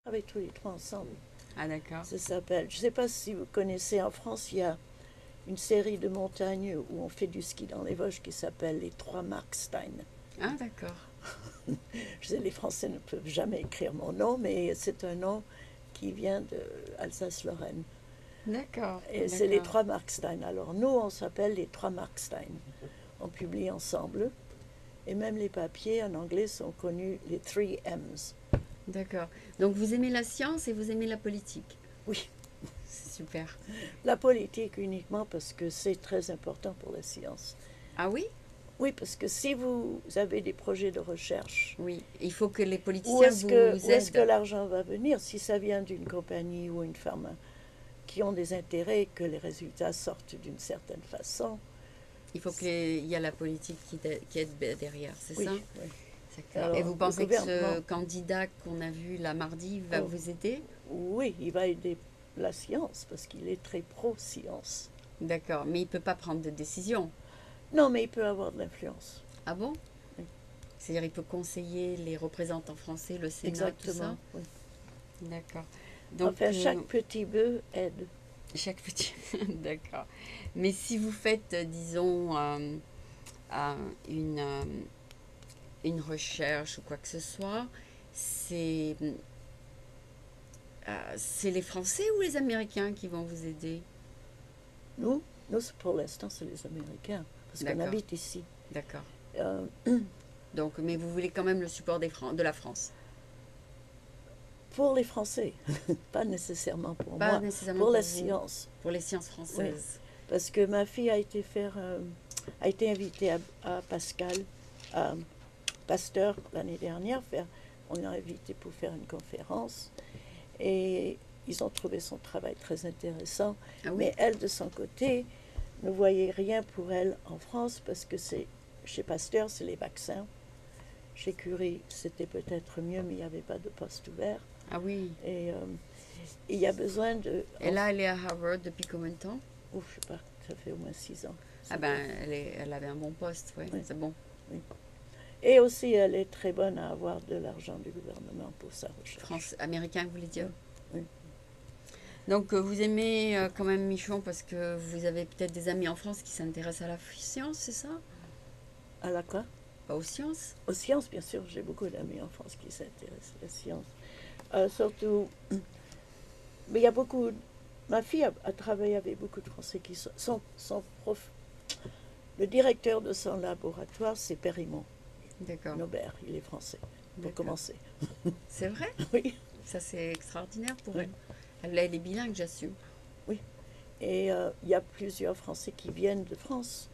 travaille tous les trois ensemble. Ah, d'accord. Ça s'appelle, je ne sais pas si vous connaissez, en France, il y a une série de montagnes où on fait du ski dans les Vosges qui s'appelle les Trois Markstein. Ah, d'accord. Je sais, les Français ne peuvent jamais écrire mon nom, mais c'est un nom qui vient de Alsace-Lorraine. D'accord, Et c'est les d'accord. Trois Markstein. Alors nous, on s'appelle les Trois Markstein. On publie ensemble. Et même les papiers en anglais sont connus les Three M's. D'accord. Donc vous aimez la science et vous aimez la politique. Oui, C'est super. la politique uniquement parce que c'est très important pour la science. Ah oui? Oui, parce que si vous avez des projets de recherche, Oui. Il faut que les où politiciens est-ce que, vous où est-ce que aident. l'argent va venir? Si ça vient d'une compagnie ou une firme qui ont des intérêts, que les résultats sortent d'une certaine façon. Il faut qu'il y ait la politique qui aide derrière, c'est Oui, ça? oui. D'accord. Et Alors, vous le pensez que gouvernement, ce candidat qu'on a vu là mardi va oh, vous aider? oui, il va aider la science parce qu'il est très pro-science. D'accord. Mais il ne peut pas prendre de décision. Non, mais il peut avoir de l'influence. Ah bon? Oui, C'est-à-dire il peut conseiller les représentants français, le Sénat, tout ça? exactement. Oui. D'accord. Enfin, Donc, chaque petit bœuf aide. chaque petit... D'accord. Mais si vous faites, disons, euh, une, euh, une recherche ou quoi que ce soit, c'est les Français ou les Américains qui vont vous aider? Nous, nous pour l'instant, c'est les Américains parce qu'on D'accord, habite ici. d'accord. Euh, Donc, mais vous voulez quand même le support de la France? pour les Français, pas nécessairement pour Pas moi, nécessairement pour pour la vous, science. pour les sciences Oui, françaises. parce que ma fille a été invitée à Pascal, à Pasteur l'année dernière. On l'a invitée pour faire une conférence et ils ont trouvé son travail très intéressant. Ah oui? Mais elle, de son côté, ne voyait rien pour elle en France parce que chez Pasteur, c'est les vaccins. Chez Curie, c'était peut-être mieux, mais il n'y avait pas de poste ouvert. Ah oui. Et il y a besoin de... Et là, elle est à Harvard depuis combien de temps? Ouf, je sais pas, ça fait au moins 6 ans. Ah 7 ben, ans. elle avait un bon poste, oui, Oui, c'est bon. oui. Et aussi, elle est très bonne à avoir de l'argent du gouvernement pour sa recherche. Américain, vous voulez dire? Oui, oui. Donc, vous aimez quand même Michon parce que vous avez peut-être des amis en France qui s'intéressent à la science, c'est ça? À la quoi? Pas aux sciences? Aux sciences, bien sûr, j'ai beaucoup d'amis en France qui s'intéressent à la science. Surtout, mais il y a beaucoup. Ma fille a travaillé avec beaucoup de Français qui son prof. Le directeur de son laboratoire, c'est Périmont D'accord, Nobert, il est français, pour d'accord. commencer. C'est vrai? Oui, Ça, c'est extraordinaire pour oui, elle. Elle est bilingue, j'assume. oui. Et il y a plusieurs Français qui viennent de France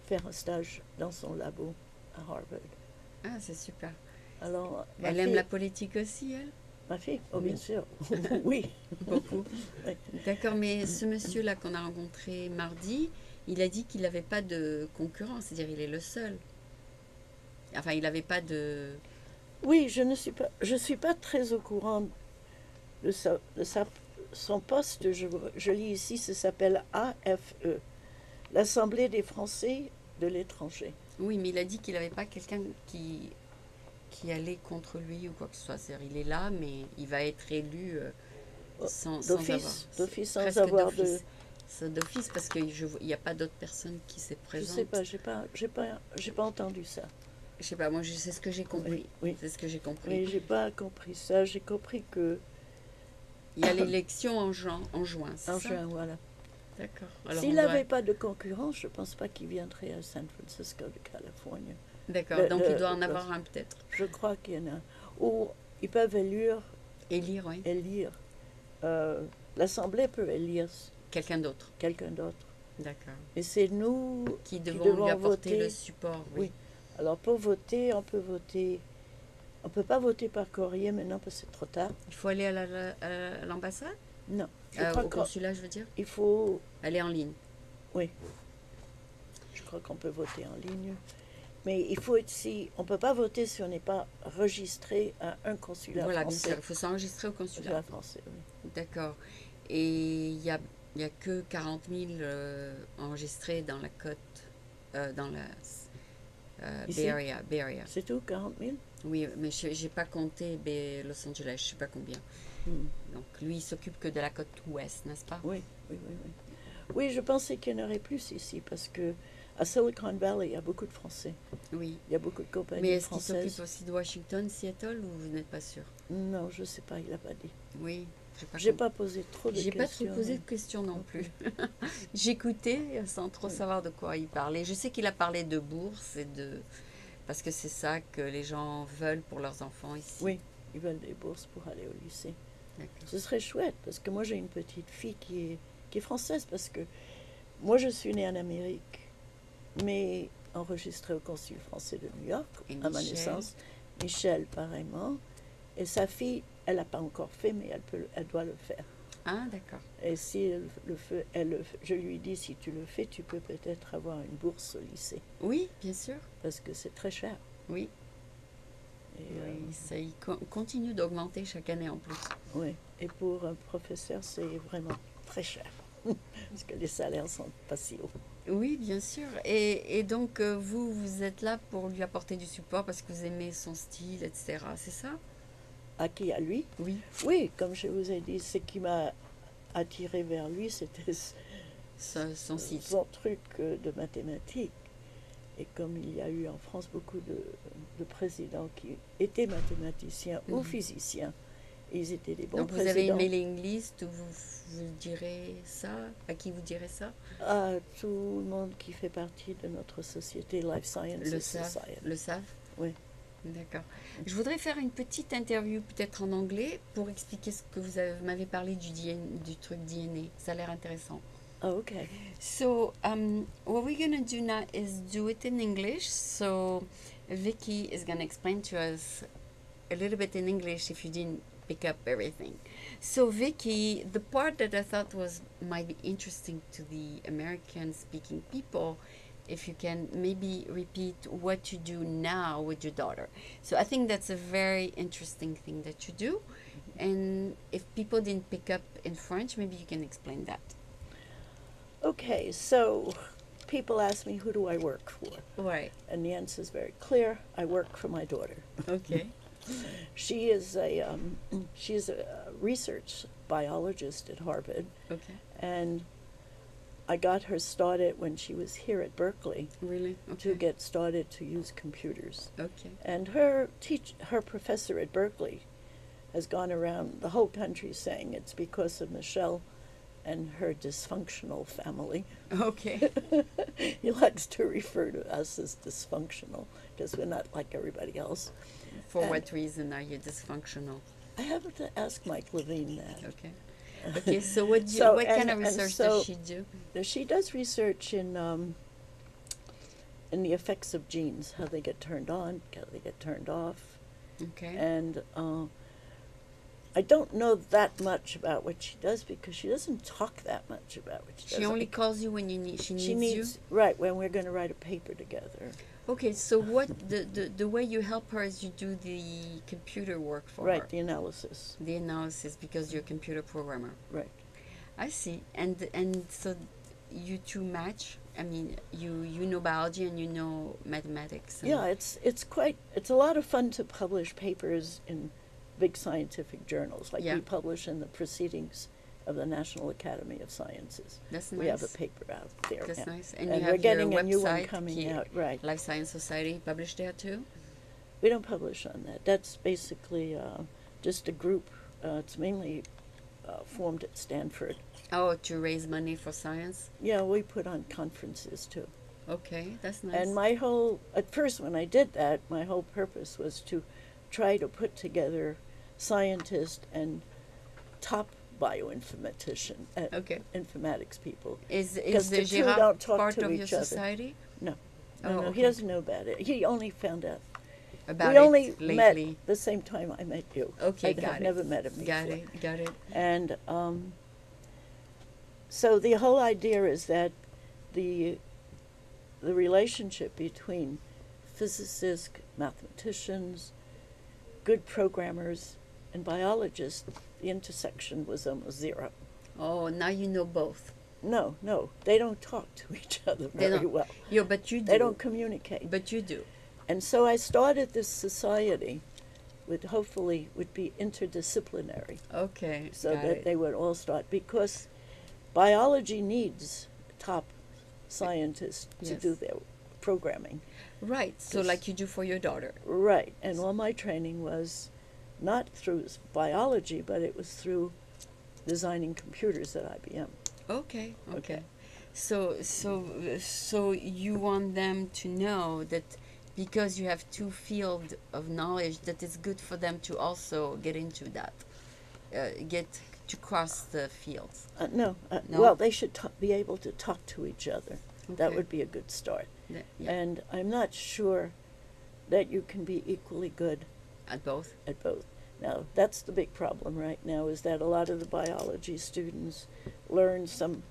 faire un stage dans son labo à Harvard. Ah, c'est super. Alors, Elle aime la politique aussi, elle? oh bien Oui, sûr, oui. beaucoup. Oui. D'accord, mais ce monsieur-là qu'on a rencontré mardi, il a dit qu'il n'avait pas de concurrent, c'est-à-dire il est le seul. Enfin, il n'avait pas de... Oui, je suis pas très au courant son poste. Je lis ici, ça s'appelle AFE, l'Assemblée des Français de l'étranger. Oui, mais il a dit qu'il n'avait pas quelqu'un qui allait contre lui ou quoi que ce soit. C'est-à-dire, il est là, mais il va être élu sans avoir... D'office sans Presque avoir de. d'office. C'est d'office parce qu'il n'y a pas d'autres personnes qui se Je sais présentent. pas, j'ai pas entendu ça. Je sais pas, moi c'est ce que j'ai Oui, compris. oui, C'est ce que j'ai compris. oui, j'ai pas compris ça. J'ai compris que Il y a l'élection en juin, c'est en ça? juin, voilà. D'accord. Alors S'il on doit... n'avait pas de concurrence, je pense pas qu'il viendrait à San Francisco de Californie. D'accord, donc il doit en avoir un peut-être. Je crois qu'il y en a. Ou ils peuvent Élire, oui. élire. Euh, L'Assemblée peut élire Quelqu'un d'autre. quelqu'un d'autre. D'accord. Et c'est nous Qui qui devons lui devons apporter le voter. support, oui. Oui. Alors pour voter, on peut voter. On peut pas voter par courrier maintenant parce que c'est trop tard. Il faut aller à l'ambassade? Non. Je crois Au consulat, je veux dire. qu'il faut. Aller en ligne. Oui. Je crois qu'on peut voter en ligne. Mais il faut être si. On peut pas voter si on n'est pas enregistré à un consulat Voilà, bien sûr, français. il faut s'enregistrer au consulat. Consulat français, oui. D'accord. Et il y a que 40 000 enregistrés dans la côte, dans la Bay Ici, Area. Bay Area. c'est tout, 40 000? Oui, mais je n'ai pas compté Los Angeles, je ne sais pas combien. Hmm. Donc lui, il s'occupe que de la côte ouest, n'est-ce pas? Oui, oui, oui, oui. Oui, je pensais qu'il y en aurait plus ici parce que à Silicon Valley, il y a beaucoup de Français. Oui. Il y a beaucoup de Mais compagnies est-ce qu'il s'occupe françaises. aussi de Washington, Seattle, ou vous n'êtes pas sûr? Non, je ne sais pas, il n'a pas dit. Oui, j'ai pas J'ai compris. pas posé trop de J'ai pas trop questions. posé de questions non plus. J'écoutais sans trop Oui. savoir de quoi il parlait. Je sais qu'il a parlé de bourse et de... Parce que c'est ça que les gens veulent pour leurs enfants ici. Oui, ils veulent des bourses pour aller au lycée. D'accord. Ce serait chouette parce que moi j'ai une petite fille qui est française parce que moi je suis née en Amérique, mais enregistrée au Consul français de New York Et à ma Michel? naissance. Michel, pareillement. Et sa fille, elle n'a pas encore fait, mais elle doit le faire. Ah, d'accord. Et si elle le fait, je lui dis si tu le fais, tu peux peut-être avoir une bourse au lycée Oui, bien sûr. parce que c'est très cher. Oui. Et, Oui, ça il continue d'augmenter chaque année en plus. oui. Et pour un professeur, c'est vraiment très cher parce que les salaires sont pas si hauts. Oui, bien sûr. Et donc, vous, vous êtes là pour lui apporter du support parce que vous aimez son style, etc. C'est ça? À qui? À lui? Oui. Oui, comme je vous ai dit, ce qui m'a attiré vers lui, c'était Son site. son truc de mathématiques. Et comme il y a eu en France beaucoup de présidents qui étaient mathématiciens ou Mhm. physiciens, ils étaient des bons Donc, vous avez une présidents. mailing list où vous direz ça? À qui vous direz ça? À tout le monde qui fait partie de notre société Life Sciences Le savent? Society. Le savent? Oui. D'accord. Je voudrais faire une petite interview, peut-être en anglais, pour expliquer ce que vous m'avez parlé du truc DNA. Ça a l'air intéressant. Oh, okay. So, what we're gonna do now is do it in English. So, Vicky is gonna explain to us a little bit in English if you didn't pick up everything. So, Vicky, the part that I thought might be interesting to the American-speaking people, if you can maybe repeat what you do now with your daughter. So, I think that's a very interesting thing that you do. And if people didn't pick up in French, maybe you can explain that. Okay, so people ask me, who do I work for? Right. And the answer is very clear. I work for my daughter. Okay. She is she's a research biologist at Harvard, Okay. and I got her started when she was here at Berkeley Really? to Okay. get started to use computers. Okay. And her professor at Berkeley has gone around the whole country saying it's because of Michelle and her dysfunctional family. Okay. He likes to refer to us as dysfunctional because we're not like everybody else. For And- what reason are you dysfunctional? I have to ask Mike Levine that. Okay. Okay. So what So, what kind of and research so- does she do? She does research in the effects of genes, how they get turned on, how they get turned off, Okay. and I don't know that much about what she does because she doesn't talk that much about what she does. She only calls you when she needs She needs right when we're going to write a paper together. you. Okay. So what the way you help her is you do the computer work for Right, her, the analysis. the analysis, because you're a computer programmer. Right. I see. And so you two match. I mean, you know biology and you know mathematics. And Yeah, it's a lot of fun to publish papers in big scientific journals like Yeah. we publish in the Proceedings of the National Academy of Sciences. That's nice. We have a paper out there. That's now. nice. And And you we're have getting your a new one website, coming qui est out, right. Life Science Society, published there too? We don't publish on that. That's basically just a group. It's mainly formed at Stanford. Oh, to raise money for science? Yeah, we put on conferences too. Okay, that's nice. And at first when I did that, my whole purpose was to try to put together scientists and top bioinformatician, Okay. informatics people. Is 'Cause the two Gérard don't talk part to of your each other. society? No, Oh, no, okay. he doesn't know about it. He only found out. About We it only met lately. the same time I met you. Okay, I got have it. never met him before. Got it. And so the whole idea is that the relationship between physicists, mathematicians, good programmers, and biologists, the intersection was almost zero. Oh, now you know both. No, they don't talk to each other They very don't- well. Yeah, but you do. They don't communicate. But you do. And so I started this society would hopefully would be interdisciplinary, Okay. so got that it. they would all start, because biology needs top scientists to Yes. do their programming. Right. So, Yes. like you do for your daughter. Right, and all my training was not through biology, but it was through designing computers at IBM. Okay. Okay. Okay. So you want them to know that because you have two fields of knowledge, that it's good for them to also get into that, get to cross the fields. No, No? well, they should be able to talk to each other. That Okay. would be a good start. Yeah. And I'm not sure that you can be equally good At both. at both. Now, that's the big problem right now, is that a lot of the biology students learn some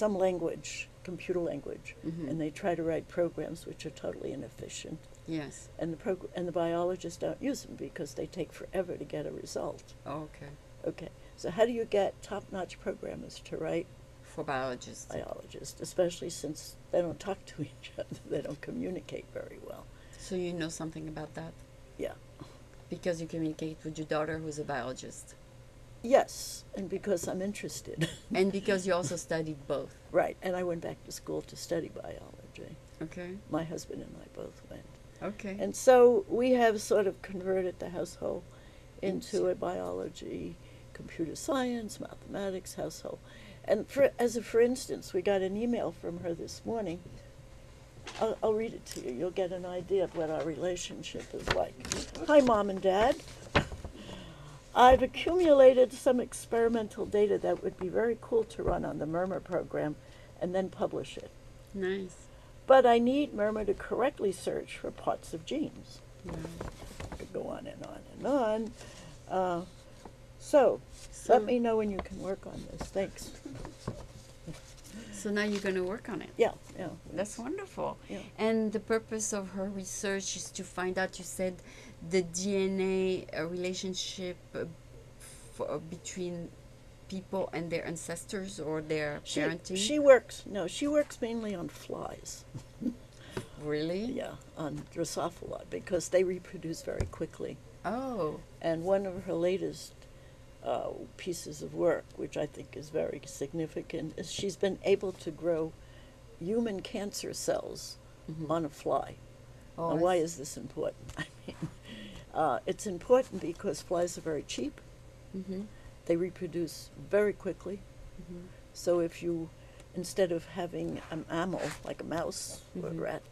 language, computer language, Mhm. and they try to write programs which are totally inefficient. Yes. And the biologists don't use them because they take forever to get a result. Okay. Okay, so how do you get top-notch programmers to write For biologists. biologists, especially since they don't talk to each other, they don't communicate very well? So you know something about that Yeah. because you communicate with your daughter, who's a biologist, Yes, and because I'm interested. and because you also studied both. Right, and I went back to school to study biology. Okay. My husband and I both went. Okay. And so we have sort of converted the household into Into- a biology, computer science, mathematics household. And for instance, we got an email from her this morning. I'll read it to you. You'll get an idea of what our relationship is like. Hi, Mom and Dad. I've accumulated some experimental data that would be very cool to run on the Murmur program and then publish it. Nice. But I need Murmur to correctly search for parts of genes. Yeah. I could go on and on and on. So let me know when you can work on this. Thanks. So now you're going to work on it. Yeah, yeah. That's wonderful. Yeah. And the purpose of her research is to find out, you said, the DNA relationship between people and their ancestors or their parenting. She works mainly on flies. Really? Yeah, on Drosophila, because they reproduce very quickly. Oh. And one of her latest pieces of work, which I think is very significant, is she's been able to grow human cancer cells Mhm. on a fly. Oh, Now, why is this important? I mean, it's important because flies are very cheap. Mm-hmm. They reproduce very quickly. Mm-hmm. So if you, instead of having a mammal like a mouse or a Mhm. rat,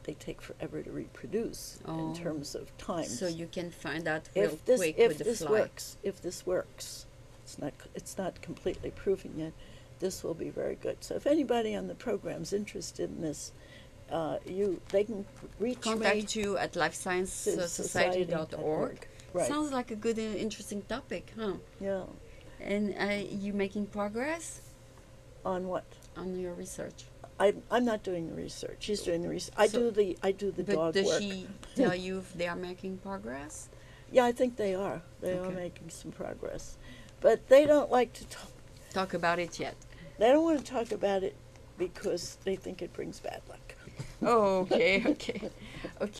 they take forever to reproduce Oh. in terms of time. So you can find out real if this quick if with the this fly. works, it's not completely proven yet. This will be very good. So if anybody on the program's interested in this, they can reach Contact me. you at lifesciencesociety.org. Right. Sounds like a good, interesting topic, huh? Yeah. And you making progress On what? on your research? I'm not doing the research. She's doing the research. I do the But dog does work. she tell you if they are making progress? Yeah, I think they are. They are Okay. making some progress, but they don't like to talk. Talk about it yet. They don't want to talk about it because they think it brings bad luck. Oh, okay, okay. Okay.